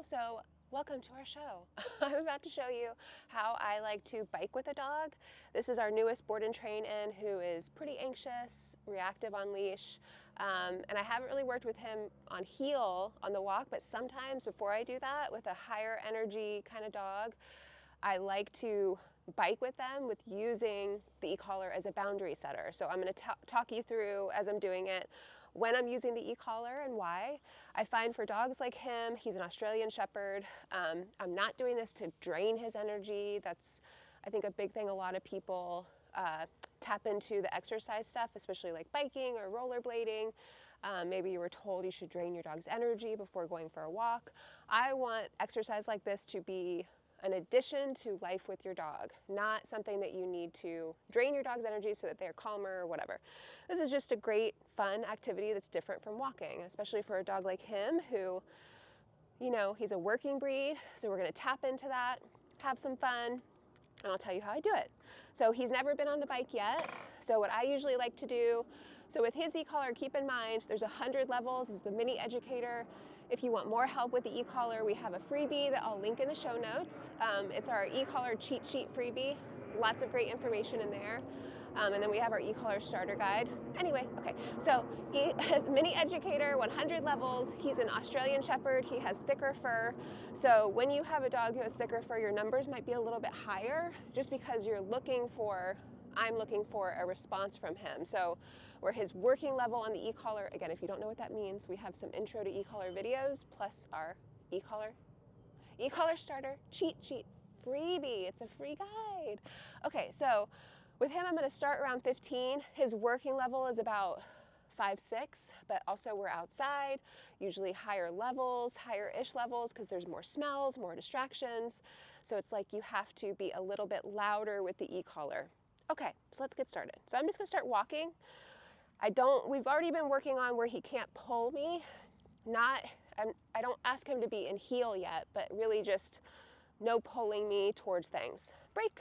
So welcome to our show. I'm about to show you how I like to bike with a dog. This is our newest board and train in who is pretty anxious, reactive on leash, and I haven't really worked with him on heel on the walk, but sometimes before I do that with a higher energy kind of dog, I like to bike with them with using the e-collar as a boundary setter. So I'm going to talk you through as I'm doing it when I'm using the e-collar and why. I find for dogs like him, he's an Australian Shepherd, I'm not doing this to drain his energy. That's, I think, a big thing a lot of people tap into the exercise stuff, especially like biking or rollerblading. Maybe you were told you should drain your dog's energy before going for a walk. I want exercise like this to be an addition to life with your dog, not something that you need to drain your dog's energy so that they're calmer or whatever. This is just a great, fun activity that's different from walking, especially for a dog like him who, you know, he's a working breed, so we're gonna tap into that, have some fun, and I'll tell you how I do it. So he's never been on the bike yet, so what I usually like to do, so with his e-collar, keep in mind, there's 100 levels, this is the mini educator. If you want more help with the e-collar, we have a freebie that I'll link in the show notes. It's our e-collar cheat sheet freebie. Lots of great information in there. And then we have our e-collar starter guide. Anyway, okay, so mini educator, 100 levels. He's an Australian Shepherd. He has thicker fur. So when you have a dog who has thicker fur, your numbers might be a little bit higher just because I'm looking for a response from him. So where his working level on the e-collar, again, if you don't know what that means, we have some intro to e-collar videos plus our e-collar starter cheat sheet freebie. It's a free guide. Okay, so with him, I'm gonna start around 15. His working level is about 5-6, but also we're outside, usually higher levels, higher-ish levels, because there's more smells, more distractions. So it's like you have to be a little bit louder with the e-collar. Okay, so let's get started. So I'm just gonna start walking. We've already been working on where he can't pull me. I don't ask him to be in heel yet, but really just no pulling me towards things. Break.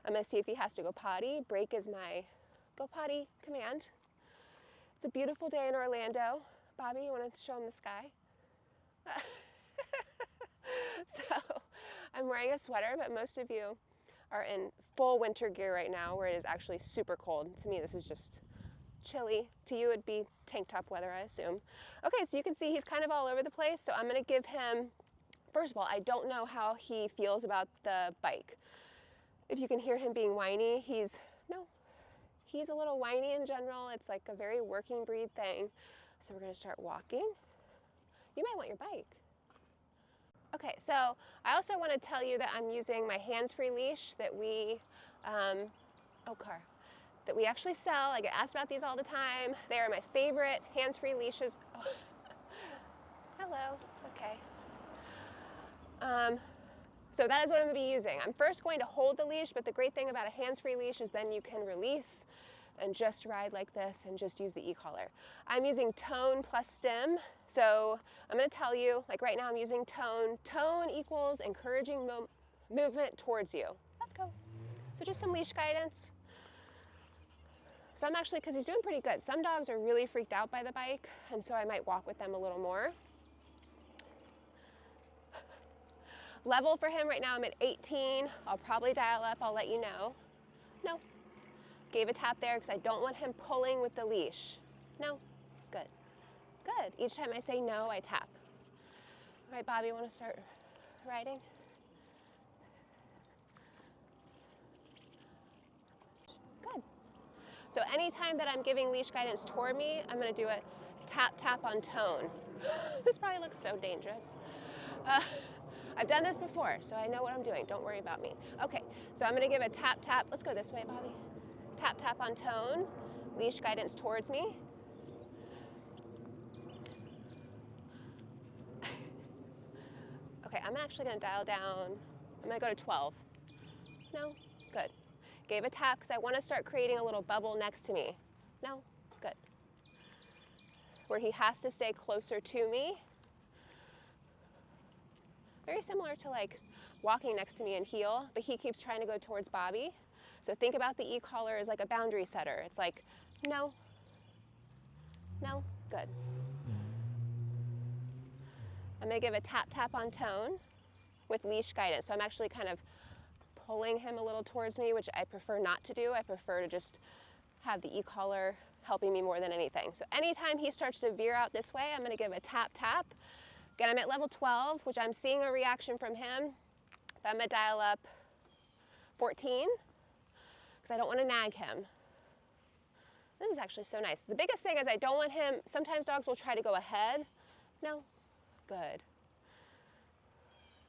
I'm gonna see if he has to go potty. Break is my go potty command. It's a beautiful day in Orlando. Bobby, you wanna show him the sky? So I'm wearing a sweater, but most of you are in full winter gear right now where it is actually super cold. To me, this is just chilly. To you, it'd be tank top weather, I assume. Okay, so you can see he's kind of all over the place. So I'm gonna give him, first of all, I don't know how he feels about the bike. If you can hear him being whiny, he's a little whiny in general. It's like a very working breed thing. So we're gonna start walking. You might want your bike. Okay, so I also want to tell you that I'm using my hands-free leash that we, that we actually sell. I get asked about these all the time. They are my favorite hands-free leashes. Oh. Hello, okay. So that is what I'm going to be using. I'm first going to hold the leash, but the great thing about a hands-free leash is then you can release and just ride like this and just use the e-collar. I'm using tone plus stim. So I'm going to tell you, like right now I'm using tone. Tone equals encouraging movement towards you. Let's go. So just some leash guidance. So I'm actually, because he's doing pretty good. Some dogs are really freaked out by the bike, and so I might walk with them a little more. Level for him right now, I'm at 18. I'll probably dial up, I'll let you know. No. Gave a tap there because I don't want him pulling with the leash. No. Good. Good. Each time I say no, I tap. All right, Bobby, you want to start riding? Good. So anytime that I'm giving leash guidance toward me, I'm going to do a tap, tap on tone. This probably looks so dangerous. I've done this before, so I know what I'm doing. Don't worry about me. Okay, so I'm going to give a tap, tap. Let's go this way, Bobby. Tap, tap on tone. Leash guidance towards me. Okay, I'm actually going to dial down. I'm going to go to 12. No? Good. Gave a tap because I want to start creating a little bubble next to me. No? Good. Where he has to stay closer to me. Very similar to like walking next to me in heel, but he keeps trying to go towards Bobby. So think about the e-collar as like a boundary setter. It's like, no, no, good. I'm going to give a tap tap on tone with leash guidance. So I'm actually kind of pulling him a little towards me, which I prefer not to do. I prefer to just have the e-collar helping me more than anything. So anytime he starts to veer out this way, I'm going to give a tap tap. Again, I'm at level 12, which I'm seeing a reaction from him. But I'm going to dial up 14 because I don't want to nag him. This is actually so nice. The biggest thing is I don't want him, sometimes dogs will try to go ahead. No, good.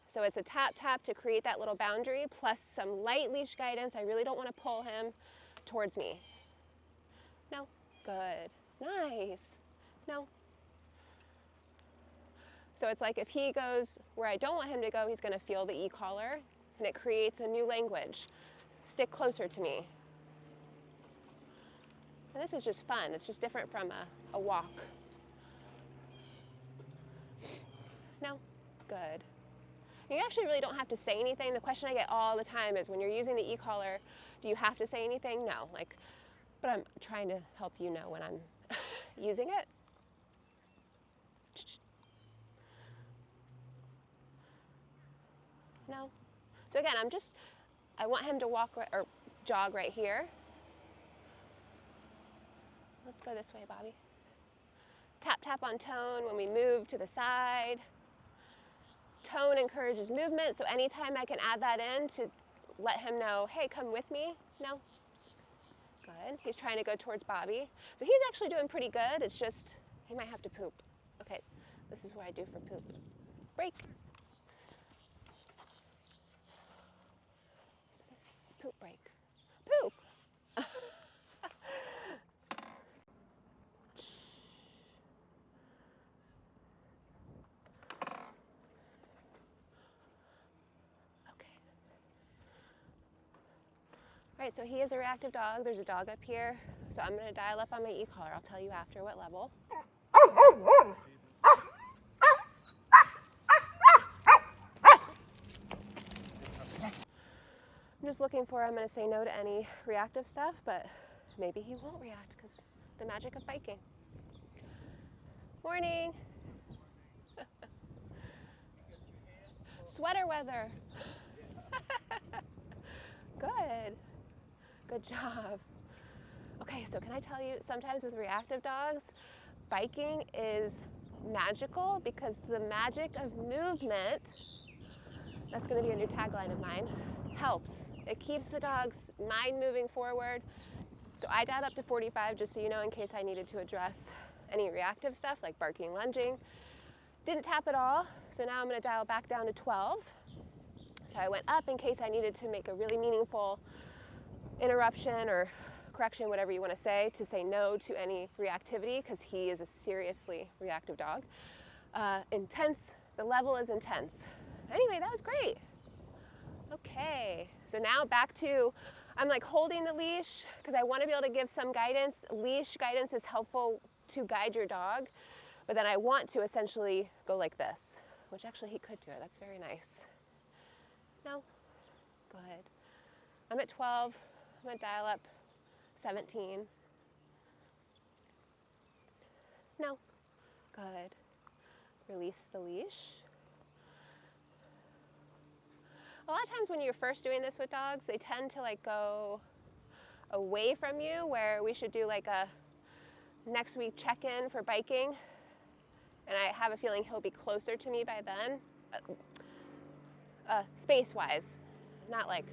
So it's a tap tap to create that little boundary plus some light leash guidance. I really don't want to pull him towards me. No, good, nice, no. So it's like if he goes where I don't want him to go, he's going to feel the e-collar and it creates a new language. Stick closer to me. And this is just fun. It's just different from a walk. No, good. You actually really don't have to say anything. The question I get all the time is when you're using the e-collar, do you have to say anything? No, but I'm trying to help you know when I'm using it. No. So again, I want him to walk or jog right here. Let's go this way, Bobby. Tap, tap on tone when we move to the side. Tone encourages movement, so anytime I can add that in to let him know, hey, come with me. No. Good. He's trying to go towards Bobby. So he's actually doing pretty good. It's just, he might have to poop. Okay, this is what I do for poop. Break. So this is poop break. Poop. All right, so he is a reactive dog. There's a dog up here. So I'm going to dial up on my e-collar. I'll tell you after what level. I'm just looking for, I'm going to say no to any reactive stuff, but maybe he won't react because the magic of biking. Morning. Sweater weather. Good. Good job. Okay, so can I tell you, sometimes with reactive dogs, biking is magical because the magic of movement, that's going to be a new tagline of mine, helps. It keeps the dog's mind moving forward. So I dialed up to 45 just so you know in case I needed to address any reactive stuff like barking, lunging. Didn't tap at all, so now I'm going to dial back down to 12. So I went up in case I needed to make a really meaningful interruption or correction, whatever you want to say no to any reactivity because he is a seriously reactive dog. Intense, the level is intense. Anyway, that was great. Okay, so now back to, I'm like holding the leash because I want to be able to give some guidance. Leash guidance is helpful to guide your dog, but then I want to essentially go like this, which actually he could do it. That's very nice. No, good. I'm at 12. I'm going to dial up 17. No, good. Release the leash. A lot of times when you're first doing this with dogs, they tend to go away from you, where we should do like a next week check-in for biking. And I have a feeling he'll be closer to me by then, space-wise, not like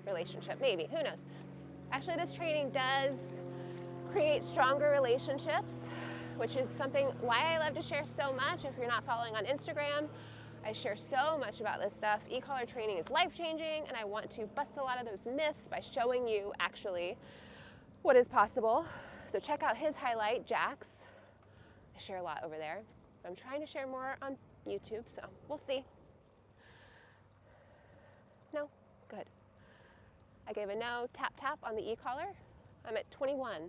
relationship, maybe, who knows. Actually, this training does create stronger relationships, which is something why I love to share so much. If you're not following on Instagram, I share so much about this stuff. E-collar training is life-changing, and I want to bust a lot of those myths by showing you actually what is possible. So check out his highlight, Jax. I share a lot over there. I'm trying to share more on YouTube, so we'll see. No? Good. I gave a no, tap, tap on the e-collar. I'm at 21.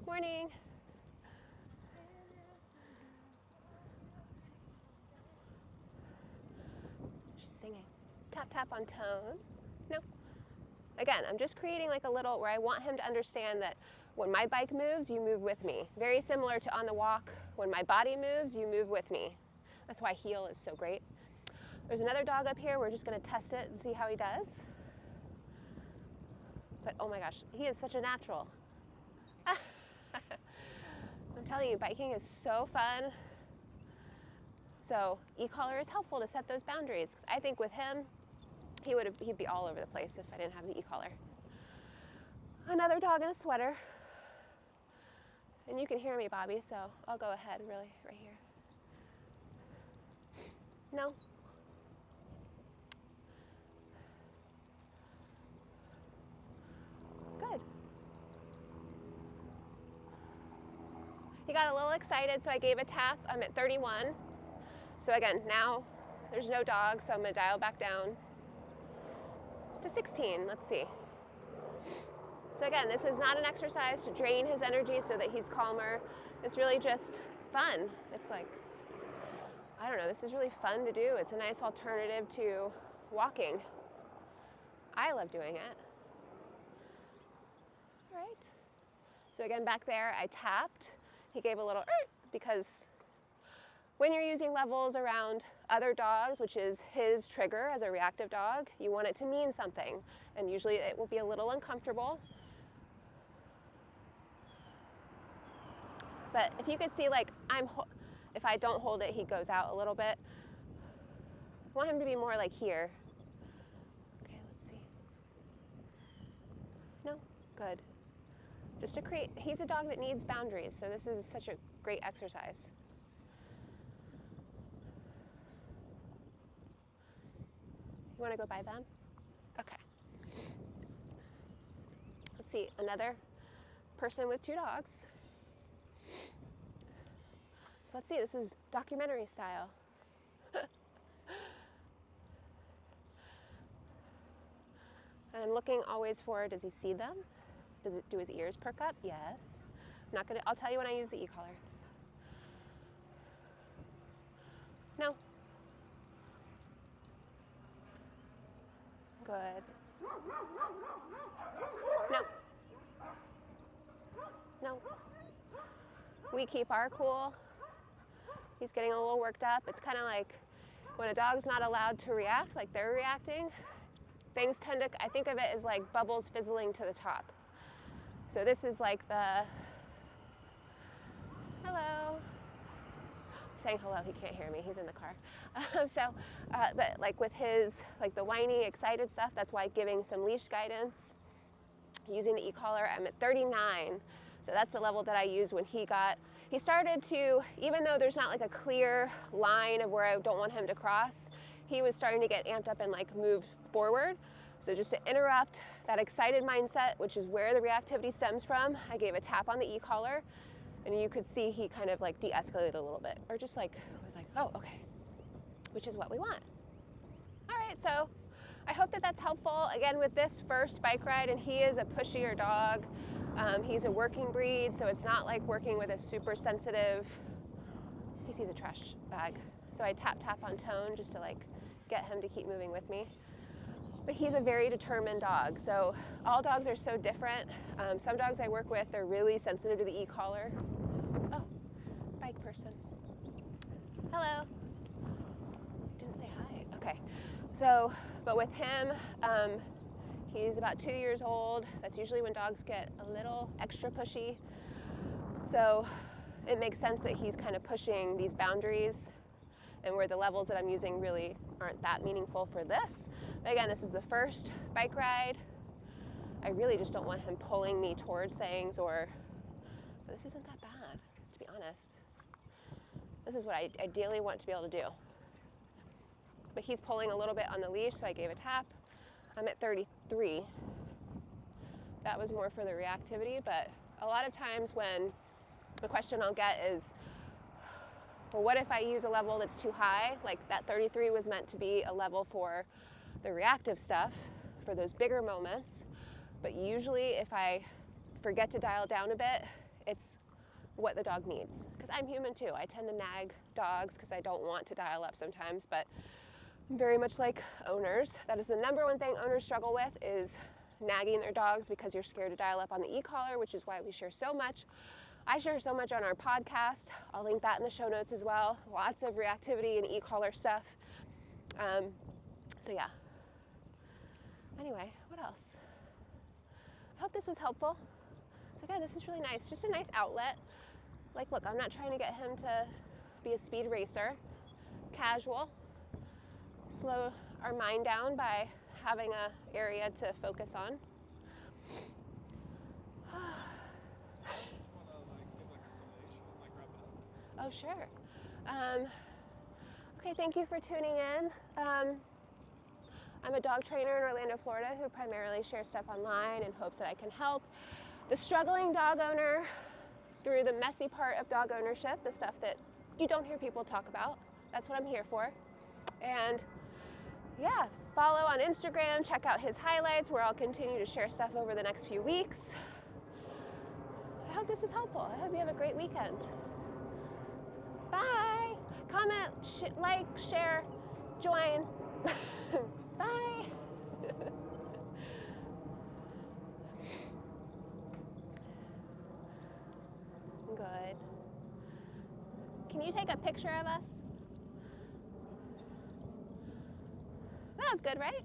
Morning. She's singing. Tap, tap on tone. No. Again, I'm just creating like a little where I want him to understand that When my bike moves, you move with me. Very similar to on the walk. When my body moves, you move with me. That's why heel is so great. There's another dog up here. We're just going to test it and see how he does. But oh my gosh, he is such a natural. I'm telling you, biking is so fun. So e-collar is helpful to set those boundaries, because I think with him, he'd be all over the place if I didn't have the e-collar. Another dog in a sweater. And you can hear me, Bobby, so I'll go ahead really right here. No? Good. He got a little excited, so I gave a tap. I'm at 31. So again, now there's no dog, so I'm going to dial back down to 16. Let's see. So again, this is not an exercise to drain his energy so that he's calmer. It's really just fun. It's like, I don't know, this is really fun to do. It's a nice alternative to walking. I love doing it. All right. So again, back there, I tapped. He gave a little because when you're using levels around other dogs, which is his trigger as a reactive dog, you want it to mean something. And usually it will be a little uncomfortable. But if you could see, like, if I don't hold it, he goes out a little bit. I want him to be more like here. Okay, let's see. No? Good. Just to create, he's a dog that needs boundaries, so this is such a great exercise. You want to go by them? Okay. Let's see, another person with two dogs. So let's see, this is documentary style. And I'm looking always for, does he see them? Do his ears perk up? Yes. I'm not gonna, I'll tell you when I use the e-collar. No. Good. No. No. We keep our cool. He's getting a little worked up. It's kind of like when a dog's not allowed to react, like they're reacting, things tend to, I think of it as like bubbles fizzling to the top. So this is like the, hello. I'm saying hello, he can't hear me, he's in the car. But like with his, like the whiny, excited stuff, that's why giving some leash guidance, using the e-collar, I'm at 39. So that's the level that I used when he started to, even though there's not like a clear line of where I don't want him to cross, he was starting to get amped up and like move forward. So just to interrupt that excited mindset, which is where the reactivity stems from, I gave a tap on the e-collar, and you could see he kind of like de-escalated a little bit, or just like was like, oh, okay, which is what we want. All right, so I hope that that's helpful. Again, with this first bike ride, and he is a pushier dog. He's a working breed, so it's not like working with a super sensitive, he sees a trash bag. So I tap on tone just to like get him to keep moving with me. But he's a very determined dog. So all dogs are so different. Some dogs I work with, they're really sensitive to the e-collar. Oh, bike person. Hello. Didn't say hi. Okay. So, but with him, he's about 2 years old. That's usually when dogs get a little extra pushy. So it makes sense that he's kind of pushing these boundaries, and where the levels that I'm using really aren't that meaningful for this. But again, this is the first bike ride. I really just don't want him pulling me towards things, but this isn't that bad, to be honest. This is what I ideally want to be able to do. But he's pulling a little bit on the leash, so I gave a tap. I'm at 33. That was more for the reactivity, but a lot of times when the question I'll get is, well, what if I use a level that's too high? Like that 33 was meant to be a level for the reactive stuff, for those bigger moments. But usually if I forget to dial down a bit, it's what the dog needs. Because I'm human too. I tend to nag dogs because I don't want to dial up sometimes, but very much like owners. That is the number one thing owners struggle with, is nagging their dogs because you're scared to dial up on the e-collar, which is why we share so much. I share so much on our podcast. I'll link that in the show notes as well. Lots of reactivity and e-collar stuff. So yeah. Anyway, what else? I hope this was helpful. So again, this is really nice. Just a nice outlet. Like, look, I'm not trying to get him to be a speed racer. Casual. Slow our mind down by having an area to focus on. Oh, sure. Okay, thank you for tuning in. I'm a dog trainer in Orlando, Florida, who primarily shares stuff online in hopes that I can help the struggling dog owner through the messy part of dog ownership, the stuff that you don't hear people talk about. That's what I'm here for. And yeah, follow on Instagram, check out his highlights where I'll continue to share stuff over the next few weeks. I hope this was helpful. I hope you have a great weekend. Bye. Comment, like, share, join. Bye. Good. Can you take a picture of us? That was good, right?